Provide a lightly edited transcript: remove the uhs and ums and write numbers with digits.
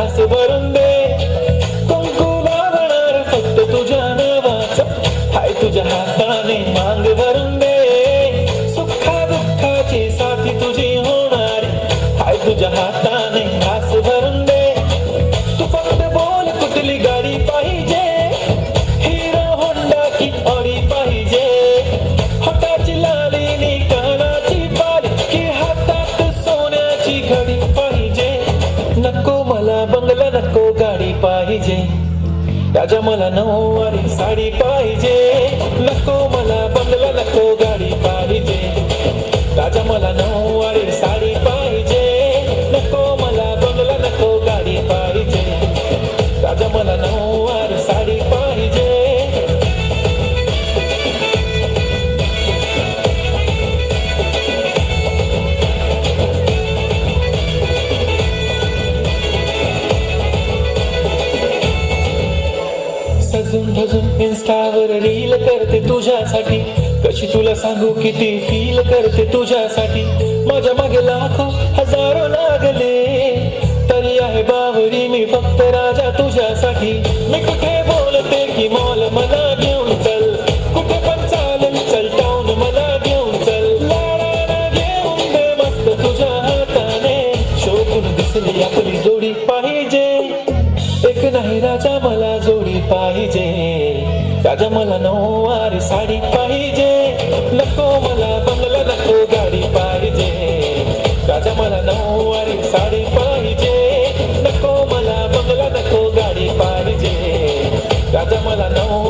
Glass भरून दे, कुंकू लावणार फक्त तुझ्या नावाचं, हाय तुझ्या हाताने मांग भरून दे, सुखा दुःखाची साथी तुझी होणारी, हाय तुझ्या हाताने ग्लास भरून दे. तू फक्त बोल कुठली गाडी पाहिजे, हिरो होंडा की ऑडी पाहिजे, हाताची लाली नी कानाची बाली की हातात सोन्याची घडी पाहिजे. नको मला बंगला नको गाडी पाहिजे, राजा मला नऊवारी साडी पाहिजे. नको मला बंगला नको गाडी पाहिजे, राजा मला नऊवारी साडी पाहिजे. नको मला बंगला नको गाडी पाहिजे, राजा मला नऊवारी साडी पाहिजे. सजून धजून इन्स्टावर रील करते तुझ्यासाठी, कशी तुला सांगू किती फील करते तुझ्यासाठी. माझ्या मागे लाखो हजारो लागले, तरी आहे बावरी मी फक्त राजा तुझ्यासाठी. मी कुठे बोलते की मॉल मला घेऊन चल, कुठे पण चालेल चल टाऊन मला घेऊन चल. लाडाला घेऊन दे मस्त तुझ्या हाताने, शोभून दिसली आपली जोडी पाहिजे. एक नाही राजा मला जोडी पाहिजे, राजा मला नऊवारी साडी पाहिजे. नको मला बंगला नको गाडी पाहिजे, राजा मला नऊवारी साडी पाहिजे. नको मला बंगला नको गाडी पाहिजे, राजा मला नऊ